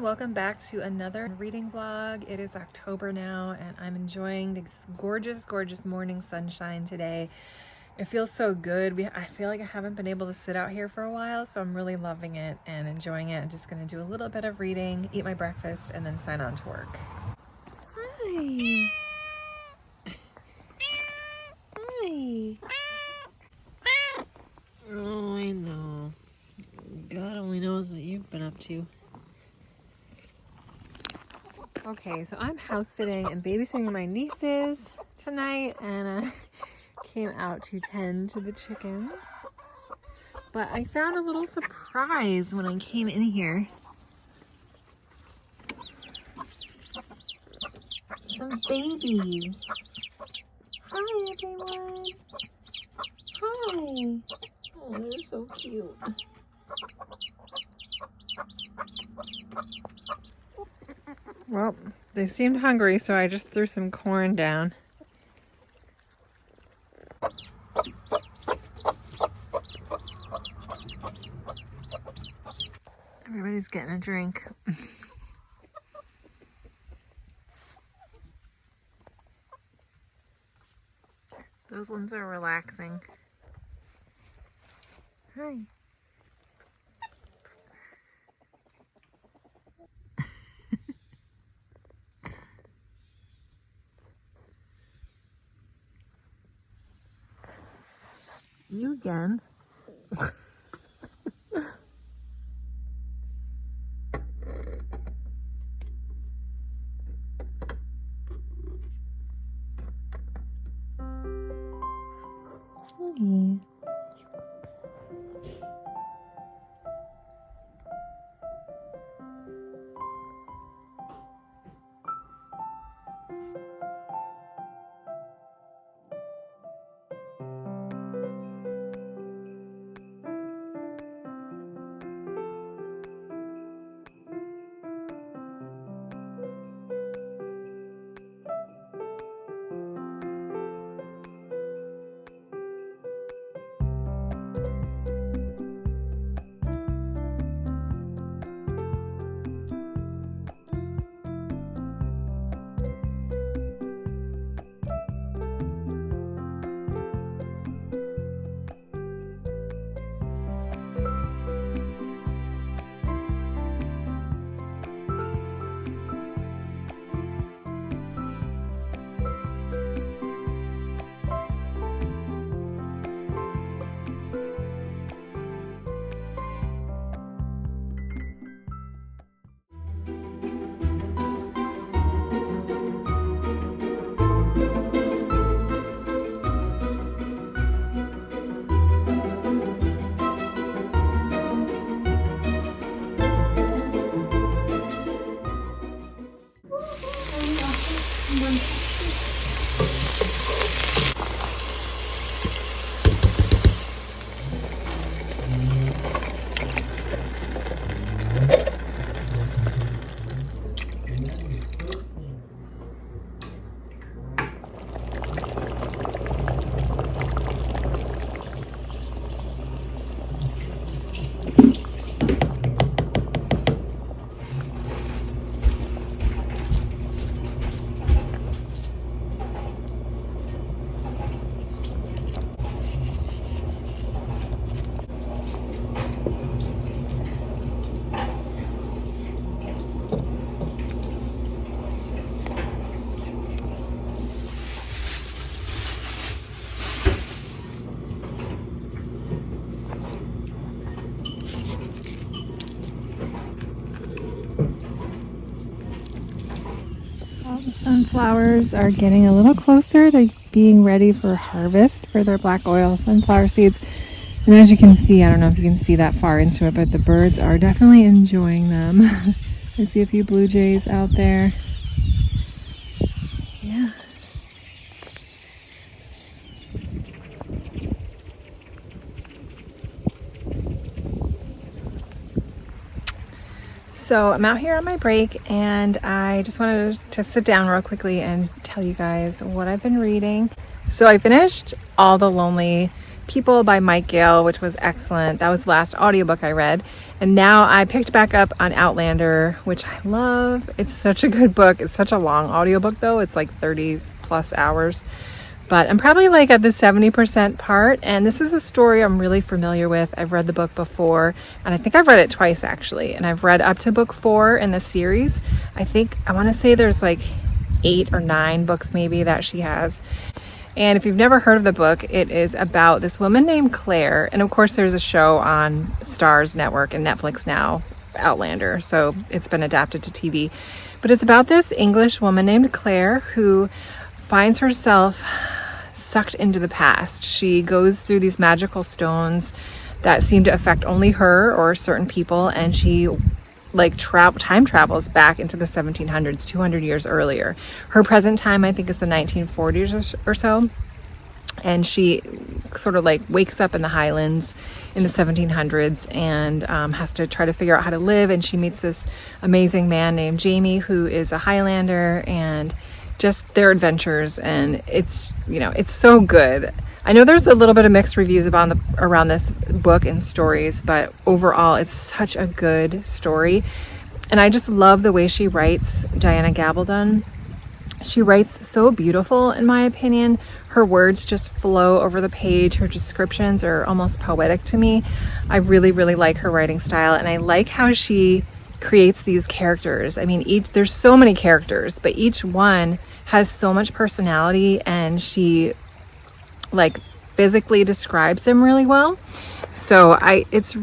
welcome back to another reading vlog. It is October now and I'm enjoying this gorgeous morning sunshine today. It feels so good. I feel like I haven't been able to sit out here for a while, so I'm really loving it and enjoying it. I'm just gonna do a little bit of reading, eat my breakfast, and then sign on to work. Hi. Hi. Oh, I know. God only knows what you've been up to. Okay, so I'm house sitting and babysitting my nieces tonight, and I came out to tend to the chickens. But I found a little surprise when I came in here. Some babies. Hi, everyone. Hi. Oh, they're so cute. Well, they seemed hungry, so I just threw some corn down. Everybody's getting a drink. Those ones are relaxing. Hi. You again. Hey. The sunflowers are getting a little closer to being ready for harvest for their black oil sunflower seeds. And as you can see, I don't know if you can see that far into it, but the birds are definitely enjoying them. I see a few blue jays out there. Yeah. So I'm out here on my break and I just wanted to sit down real quickly and tell you guys what I've been reading. So I finished All the Lonely People by Mike Gale, which was excellent. That was the last audiobook I read. And now I picked back up on Outlander, which I love. It's such a good book. It's such a long audiobook though. It's like 30 plus hours. But I'm probably like at the 70% part, and this is a story I'm really familiar with. I've read the book before, and I think I've read it twice actually, and I've read up to book 4 in the series. I want to say there's like 8 or 9 books maybe that she has. And if you've never heard of the book, it is about this woman named Claire, and of course there's a show on Starz Network and Netflix now, Outlander, so it's been adapted to TV. But it's about this English woman named Claire who finds herself sucked into the past. She goes through these magical stones that seem to affect only her or certain people, and she like time travels back into the 1700s, 200 years earlier. Her present time, I think, is the 1940s or so, and she sort of like wakes up in the Highlands in the 1700s and has to try to figure out how to live, and she meets this amazing man named Jamie who is a Highlander, and just their adventures, and it's so good. I know there's a little bit of mixed reviews around this book and stories, but overall it's such a good story. And I just love the way she writes, Diana Gabaldon. She writes so beautiful, in my opinion. Her words just flow over the page. Her descriptions are almost poetic to me. I really, really like her writing style, and I like how she creates these characters. I mean, there's so many characters, but each one has so much personality, and she like physically describes them really well. So it's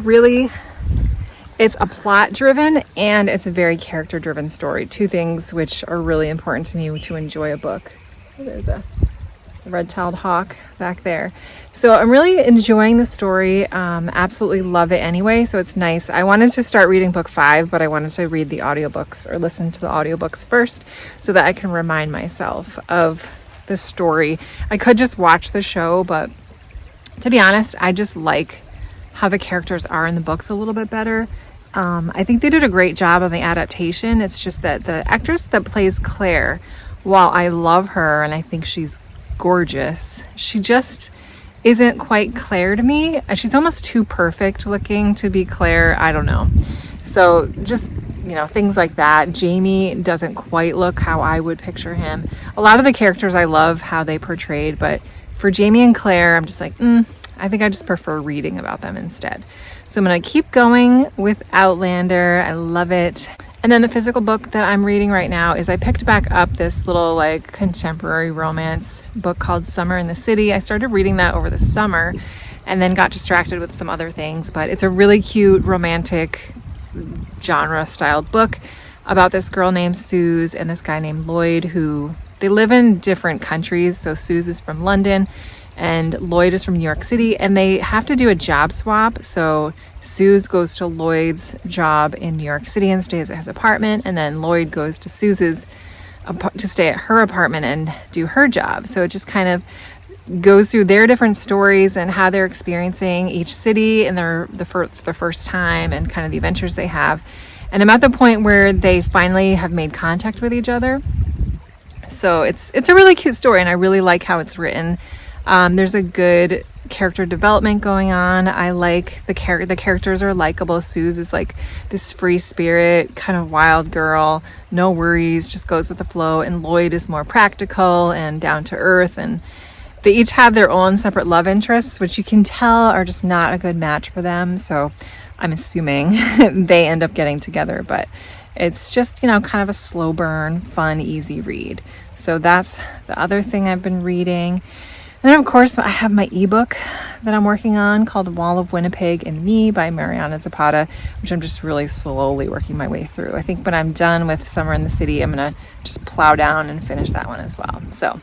a plot driven and it's a very character driven story. Two things which are really important to me to enjoy a book. There's a red-tailed hawk back there. So I'm really enjoying the story. Absolutely love it anyway, so it's nice. I wanted to start reading book 5, but I wanted to read the audiobooks or listen to the audiobooks first so that I can remind myself of the story. I could just watch the show, but to be honest, I just like how the characters are in the books a little bit better. I think they did a great job on the adaptation. It's just that the actress that plays Claire, while I love her and I think she's gorgeous, she just isn't quite Claire to me. She's almost too perfect looking to be Claire. I don't know. So just, things like that. Jamie doesn't quite look how I would picture him. A lot of the characters I love how they portrayed, but for Jamie and Claire, I'm just like, I think I just prefer reading about them instead. So I'm going to keep going with Outlander. I love it. And then the physical book that I'm reading right now is I picked back up this little like contemporary romance book called Summer in the City. I started reading that over the summer and then got distracted with some other things, but it's a really cute romantic genre styled book about this girl named Suze and this guy named Lloyd, who they live in different countries. So Suze is from London and Lloyd is from New York City, and they have to do a job swap. So Suze goes to Lloyd's job in New York City and stays at his apartment, and then Lloyd goes to Suze's to stay at her apartment and do her job. So it just kind of goes through their different stories and how they're experiencing each city and the first time and kind of the adventures they have. And I'm at the point where they finally have made contact with each other. So it's a really cute story, and I really like how it's written. There's a good character development going on. I like the characters are likable. Suze is like this free spirit, kind of wild girl, no worries, just goes with the flow. And Lloyd is more practical and down to earth. And they each have their own separate love interests, which you can tell are just not a good match for them. So I'm assuming they end up getting together, but it's just, kind of a slow burn, fun, easy read. So that's the other thing I've been reading. And then, of course, I have my ebook that I'm working on called Wall of Winnipeg and Me by Mariana Zapata, which I'm just really slowly working my way through. I think when I'm done with Summer in the City, I'm going to just plow down and finish that one as well. So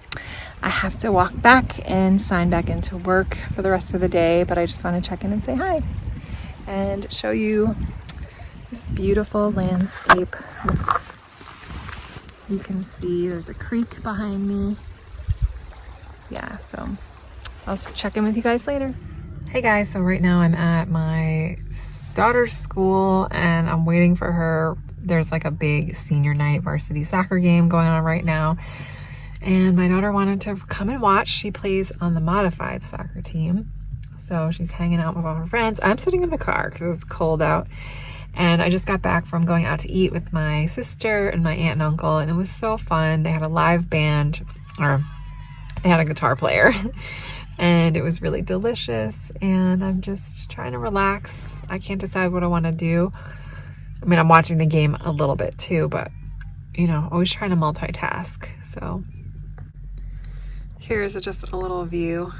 I have to walk back and sign back into work for the rest of the day, but I just want to check in and say hi and show you this beautiful landscape. Oops. You can see there's a creek behind me. Yeah, so I'll check in with you guys later. Hey guys, so right now I'm at my daughter's school and I'm waiting for her. There's like a big senior night varsity soccer game going on right now. And my daughter wanted to come and watch. She plays on the modified soccer team. So she's hanging out with all her friends. I'm sitting in the car because it's cold out. And I just got back from going out to eat with my sister and my aunt and uncle, and it was so fun. They had a live band, or they had a guitar player, and it was really delicious. And I'm just trying to relax. I can't decide what I want to do. I mean, I'm watching the game a little bit too, but you know, always trying to multitask. So here's just a little view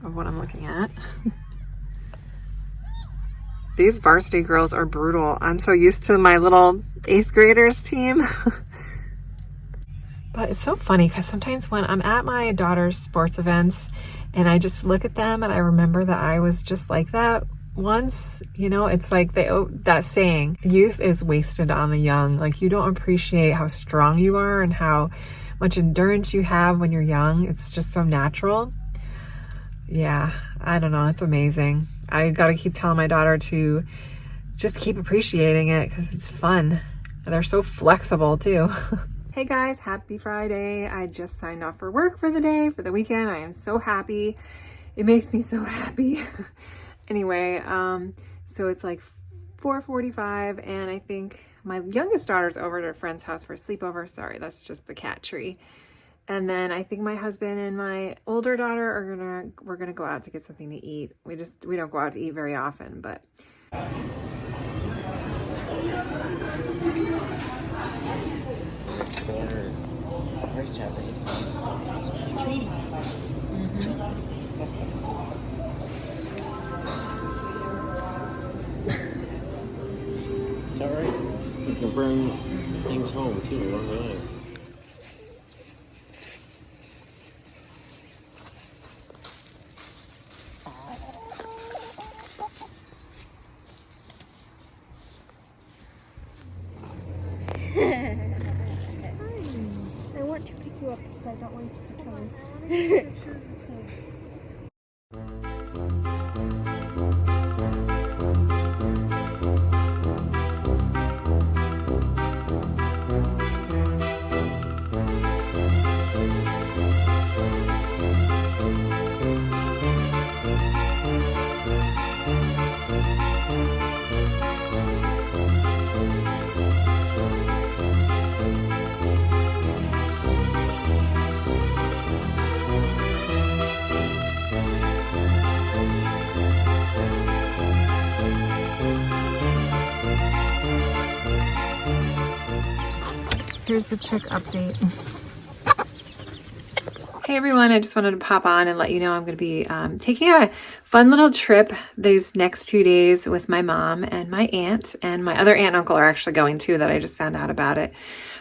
of what I'm looking at. These varsity girls are brutal. I'm so used to my little 8th graders team. But it's so funny because sometimes when I'm at my daughter's sports events and I just look at them and I remember that I was just like that once, you know, it's like that saying, youth is wasted on the young. Like, you don't appreciate how strong you are and how much endurance you have when you're young. It's just so natural. Yeah, I don't know. It's amazing. I got to keep telling my daughter to just keep appreciating it because it's fun. And they're so flexible too. Hey guys, happy Friday. I just signed off for work for the day, for the weekend. I am so happy. It makes me so happy. Anyway, so it's like 4:45 and I think my youngest daughter's over at her friend's house for a sleepover. Sorry, that's just the cat tree. And then I think my husband and my older daughter we're gonna go out to get something to eat. We don't go out to eat very often, but. Is that right? You can bring things home too along the way. I want to pick you up because I don't want you to come. Here's the chick update. Hey everyone, I just wanted to pop on and let you know I'm going to be taking a fun little trip these next 2 days with my mom and my aunt, and my other aunt and uncle are actually going too, that I just found out about it.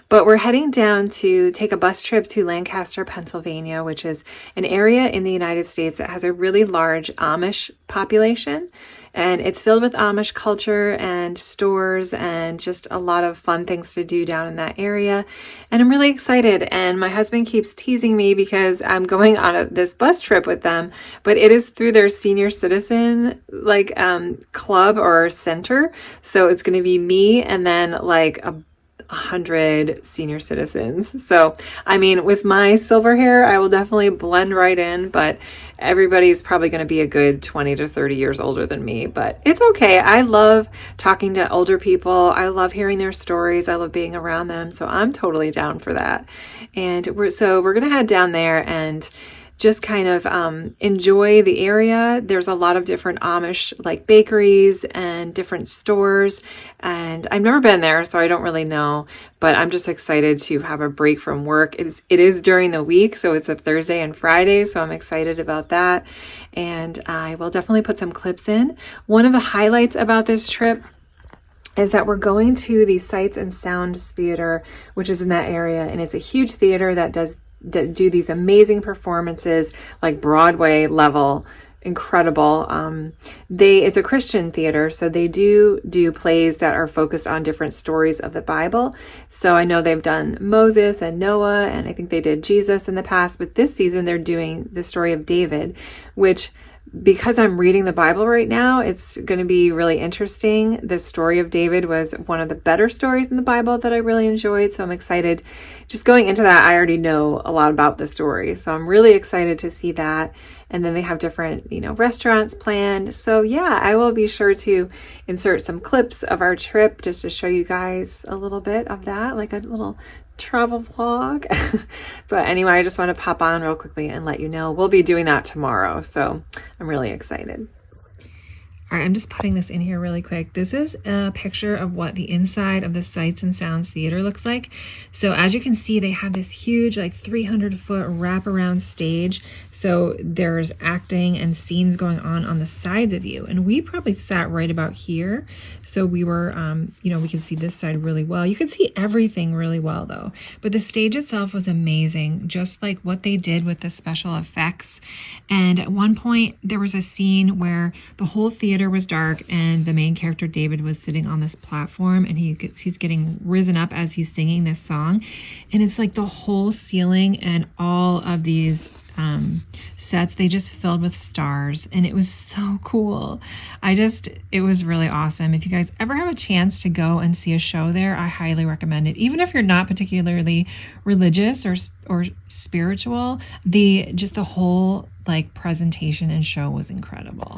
But we're heading down to take a bus trip to Lancaster, Pennsylvania, which is an area in the United States that has a really large Amish population. And it's filled with Amish culture and stores and just a lot of fun things to do down in that area. And I'm really excited. And my husband keeps teasing me because I'm going on this bus trip with them, but it is through their senior citizen club or center. So it's going to be me and then like 100 senior citizens. So, I mean, with my silver hair, I will definitely blend right in, but everybody's probably going to be a good 20 to 30 years older than me, but it's okay. I love talking to older people. I love hearing their stories. I love being around them. So I'm totally down for that. And we're going to head down there and just kind of enjoy the area. There's a lot of different Amish like bakeries and different stores, and I've never been there, so I don't really know, but I'm just excited to have a break from work. It is during the week, so it's a Thursday and Friday, so I'm excited about that, and I will definitely put some clips in. One of the highlights about this trip is that we're going to the Sights and Sounds Theater, which is in that area, and it's a huge theater that do these amazing performances, like Broadway level, incredible. It's a Christian theater, so they do plays that are focused on different stories of the Bible. So I know they've done Moses and Noah, and I think they did Jesus in the past, but this season they're doing the story of David, which because I'm reading the Bible right now, it's going to be really interesting. The story of David was one of the better stories in the Bible that I really enjoyed. So I'm excited. Just going into that, I already know a lot about the story. So I'm really excited to see that. And then they have different, restaurants planned. So yeah, I will be sure to insert some clips of our trip just to show you guys a little bit of that, like a little travel vlog. But anyway, I just want to pop on real quickly and let you know we'll be doing that tomorrow. So I'm really excited. All right, I'm just putting this in here really quick. This is a picture of what the inside of the Sights and Sounds Theater looks like. So as you can see, they have this huge, like 300-foot wraparound stage. So there's acting and scenes going on the sides of you. And we probably sat right about here. So we were, we could see this side really well. You could see everything really well though. But the stage itself was amazing, just like what they did with the special effects. And at one point, there was a scene where the whole theater was dark and the main character David was sitting on this platform, and he's getting risen up as he's singing this song, and it's like the whole ceiling and all of these sets, they just filled with stars, and it was so cool. It was really awesome. If you guys ever have a chance to go and see a show there, I highly recommend it. Even if you're not particularly religious or spiritual, the whole like presentation and show was incredible.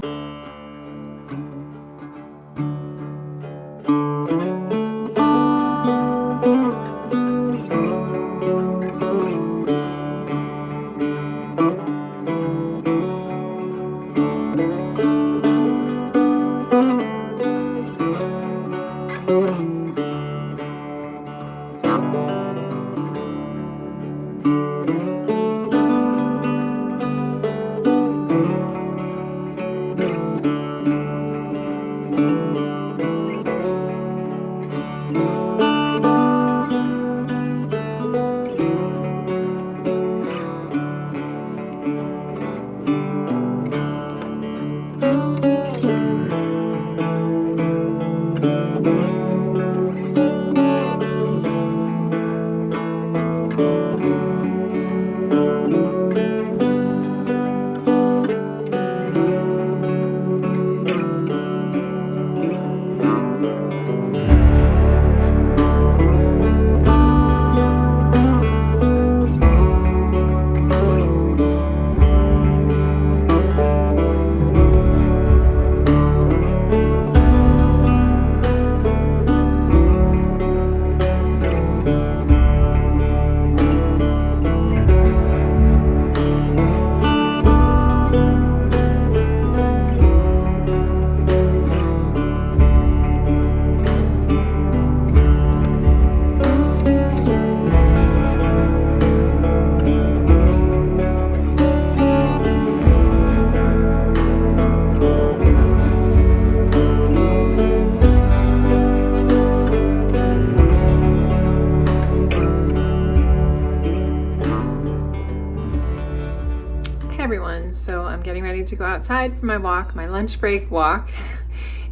So I'm getting ready to go outside for my walk, my lunch break walk,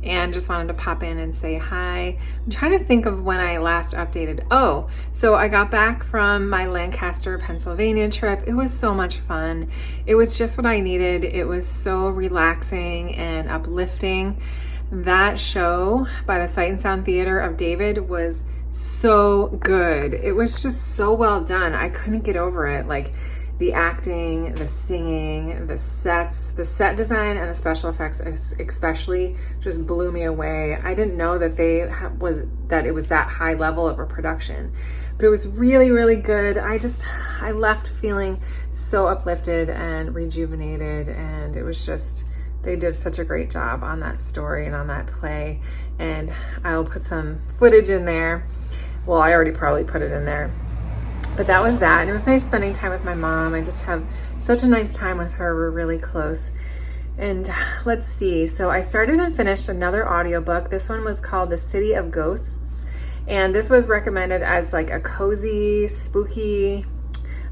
and just wanted to pop in and say hi. I'm trying to think of when I last updated. Oh, so I got back from my Lancaster, Pennsylvania trip. It was so much fun. It was just what I needed. It was so relaxing and uplifting. That show by the Sight and Sound Theater of David was so good. It was just so well done. I couldn't get over it. Like the acting, the singing, the sets, the set design, and the special effects especially just blew me away. I didn't know that it was that high level of a production, but it was really, really good. I left feeling so uplifted and rejuvenated, and it was just, they did such a great job on that story and on that play. And I'll put some footage in there. Well, I already probably put it in there. But that was that, and it was nice spending time with my mom. I just have such a nice time with her. We're really close. And let's see, so I started and finished another audiobook. This one was called The City of Ghosts, and this was recommended as like a cozy, spooky,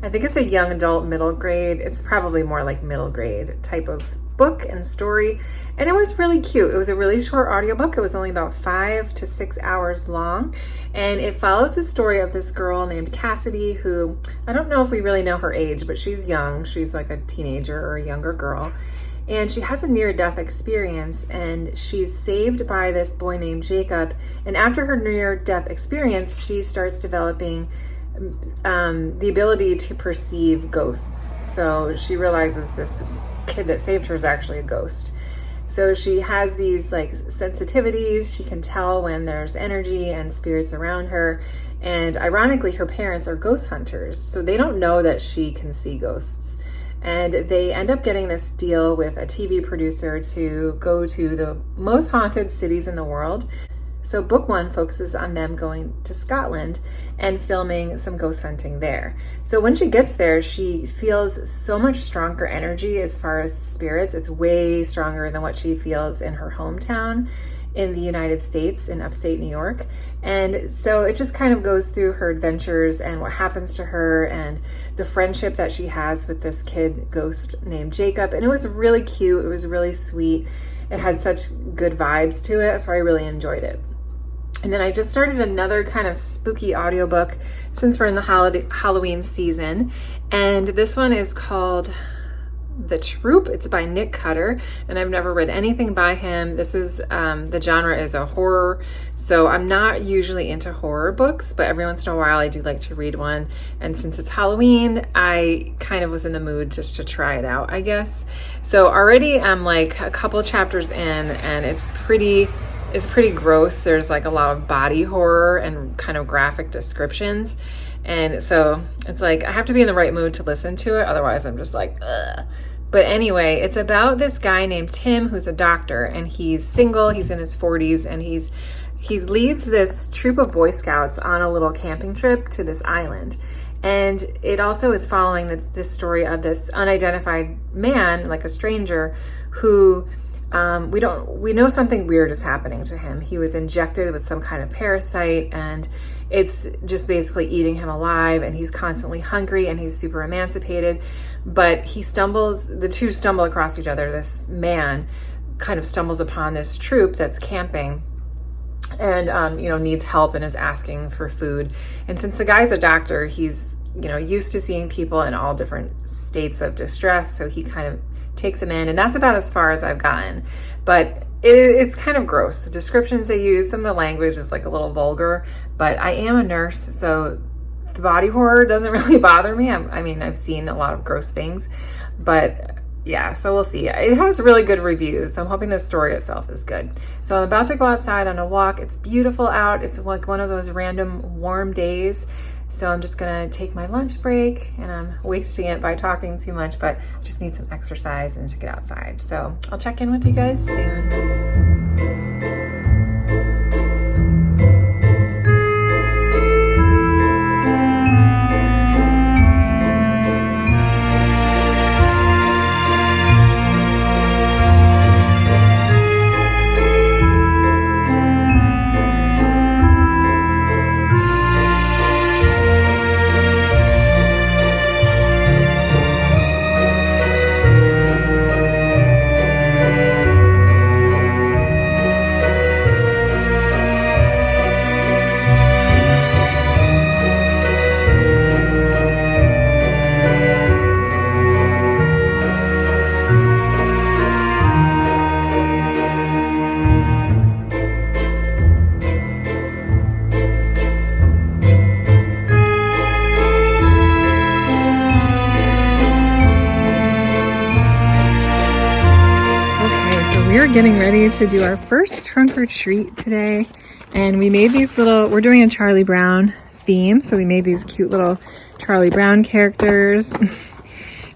I think it's a young adult middle grade. It's probably more like middle grade type of book and story. And it was really cute. It was a really short audiobook. It was only about 5 to 6 hours long. And it follows the story of this girl named Cassidy, who, I don't know if we really know her age, but she's young. She's like a teenager or a younger girl. and she has a near-death experience, and she's saved by this boy named Jacob. And after her near-death experience, she starts developing the ability to perceive ghosts. So she realizes this kid that saved her is actually a ghost. So she has these like sensitivities. She can tell when there's energy and spirits around her. And ironically, her parents are ghost hunters, so they don't know that she can see ghosts. And they end up getting this deal with a TV producer to go to the most haunted cities in the world. So book 1 focuses on them going to Scotland and filming some ghost hunting there. So when she gets there, she feels so much stronger energy as far as spirits. It's way stronger than what she feels in her hometown in the United States, in upstate New York. And so it just kind of goes through her adventures and what happens to her and the friendship that she has with this kid ghost named Jacob. And it was really cute. It was really sweet. It had such good vibes to it, so I really enjoyed it. And then I just started another kind of spooky audiobook since we're in the Halloween season. And this one is called The Troop. It's by Nick Cutter, and I've never read anything by him. This is, the genre is a horror, so I'm not usually into horror books, but every once in a while I do like to read one. And since it's Halloween, I kind of was in the mood just to try it out, I guess. So already I'm like a couple chapters in, and it's pretty gross. There's like a lot of body horror and kind of graphic descriptions. And so it's like, I have to be in the right mood to listen to it. Otherwise I'm just like, ugh. But anyway, it's about this guy named Tim, who's a doctor, and he's single. He's in his 40s, and he leads this troop of Boy Scouts on a little camping trip to this island. And it also is following this story of this unidentified man, like a stranger, who we know something weird is happening to him. He was injected with some kind of parasite, and it's just basically eating him alive, and he's constantly hungry, and he's super emancipated. But the two stumble across each other. This man kind of stumbles upon this troop that's camping and, needs help and is asking for food. And since the guy's a doctor, he's, used to seeing people in all different states of distress. So he kind of takes him in, and that's about as far as I've gotten. But it's kind of gross. The descriptions they use, some of the language is like a little vulgar, but I am a nurse, so the body horror doesn't really bother me. I've seen a lot of gross things, but yeah, so we'll see. It has really good reviews, so I'm hoping the story itself is good. So I'm about to go outside on a walk. It's beautiful out. It's like one of those random warm days. So I'm just gonna take my lunch break, and I'm wasting it by talking too much, but I just need some exercise and to get outside. So I'll check in with you guys soon. We're getting ready to do our first trunk or treat today, and we made these we're doing a Charlie Brown theme, so we made these cute little Charlie Brown characters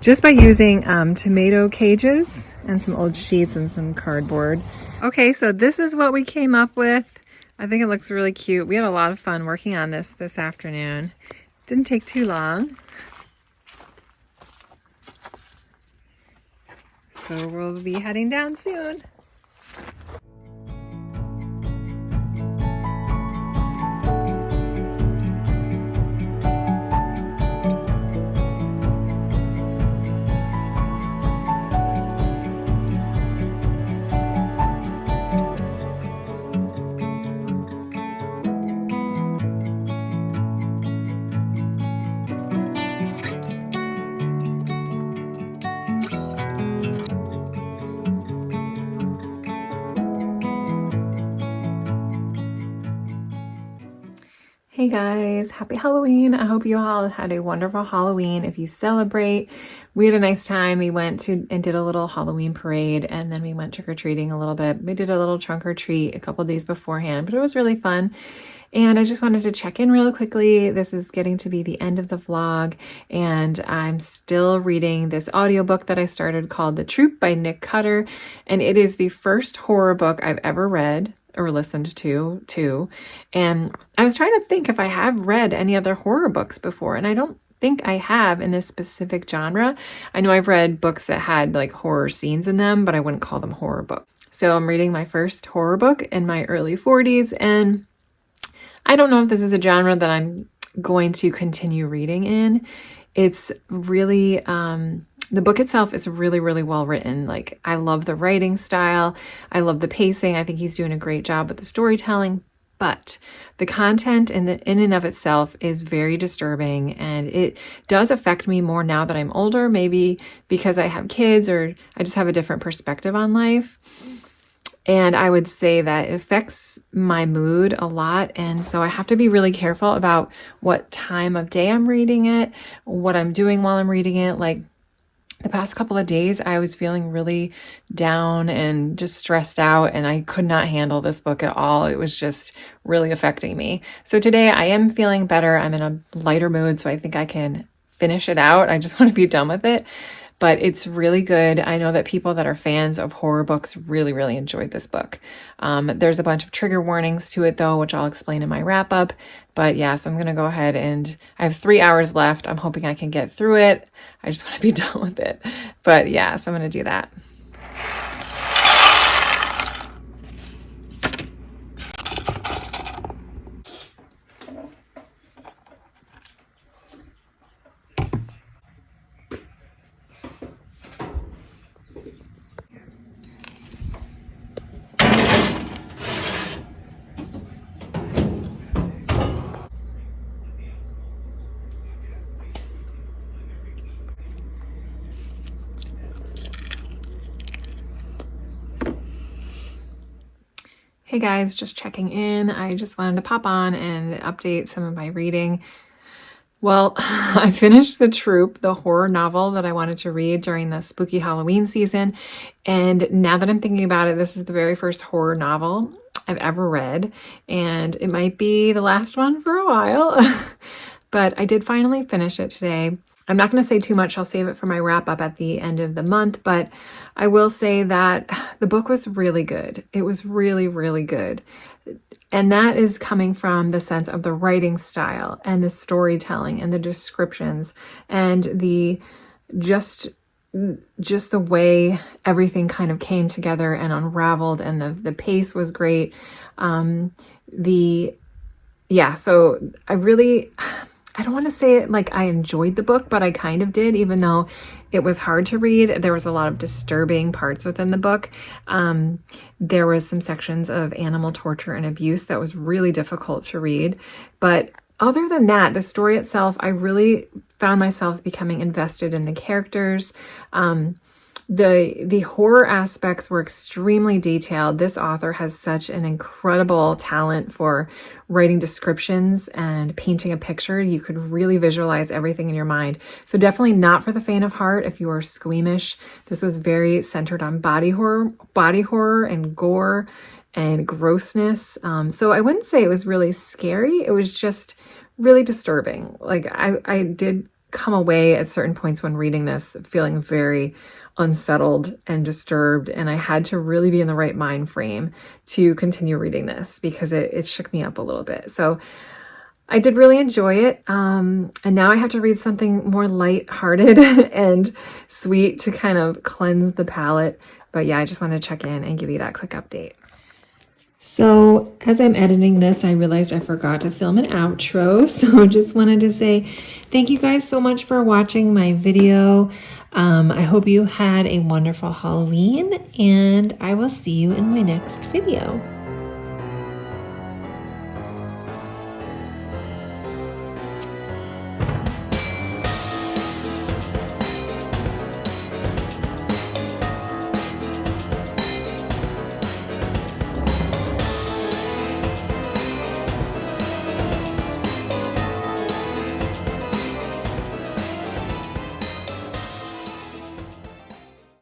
just by using tomato cages and some old sheets and some cardboard. Okay, so this is what we came up with. I think it looks really cute. We had a lot of fun working on this afternoon. Didn't take too long. So we'll be heading down soon. Hey guys, happy Halloween. I hope you all had a wonderful Halloween. If you celebrate, we had a nice time. We went to and did a little Halloween parade, and then we went trick-or-treating a little bit. We did a little trunk or treat a couple days beforehand, but it was really fun. And I just wanted to check in real quickly. This is getting to be the end of the vlog, and I'm still reading this audiobook that I started called The Troop by Nick Cutter, and it is the first horror book I've ever read or listened to too. And I was trying to think if I have read any other horror books before, and I don't think I have in this specific genre. I know I've read books that had like horror scenes in them, but I wouldn't call them horror books. So I'm reading my first horror book in my early 40s, and I don't know if this is a genre that I'm going to continue reading in. It's really, the book itself is really, really well written. Like, I love the writing style. I love the pacing. I think he's doing a great job with the storytelling, but the content in and of itself is very disturbing, and it does affect me more now that I'm older, maybe because I have kids or I just have a different perspective on life. And I would say that it affects my mood a lot. And so I have to be really careful about what time of day I'm reading it, what I'm doing while I'm reading it. Like the past couple of days, I was feeling really down and just stressed out, and I could not handle this book at all. It was just really affecting me. So today I am feeling better. I'm in a lighter mood, so I think I can finish it out. I just want to be done with it. But it's really good. I know that people that are fans of horror books really, really enjoyed this book. There's a bunch of trigger warnings to it though, which I'll explain in my wrap up. But yeah, so I'm going to go ahead and I have 3 hours left. I'm hoping I can get through it. I just want to be done with it. But yeah, so I'm going to do that. Hey guys, just checking in. I just wanted to pop on and update some of my reading. Well, I finished The Troop, the horror novel that I wanted to read during the spooky Halloween season. And now that I'm thinking about it, this is the very first horror novel I've ever read. And it might be the last one for a while, but I did finally finish it today. I'm not going to say too much. I'll save it for my wrap up at the end of the month, but I will say that the book was really good. It was really, really good. And that is coming from the sense of the writing style and the storytelling and the descriptions and the just the way everything kind of came together and unraveled, and the pace was great. So I don't want to say it like I enjoyed the book, but I kind of did, even though it was hard to read. There was a lot of disturbing parts within the book. There was some sections of animal torture and abuse that was really difficult to read. But other than that, the story itself, I really found myself becoming invested in the characters. The horror aspects were extremely detailed. This author has such an incredible talent for writing descriptions and painting a picture. You could really visualize everything in your mind. So definitely not for the faint of heart if you are squeamish. This was very centered on body horror and gore and grossness. So I wouldn't say it was really scary. It was just really disturbing. Like I did come away at certain points when reading this feeling very unsettled and disturbed, and I had to really be in the right mind frame to continue reading this because it shook me up a little bit. So I did really enjoy it, and now I have to read something more lighthearted and sweet to kind of cleanse the palate. But yeah, I just wanted to check in and give you that quick update. So as I'm editing this, I realized I forgot to film an outro. So just wanted to say thank you guys so much for watching my video. I hope you had a wonderful Halloween, and I will see you in my next video.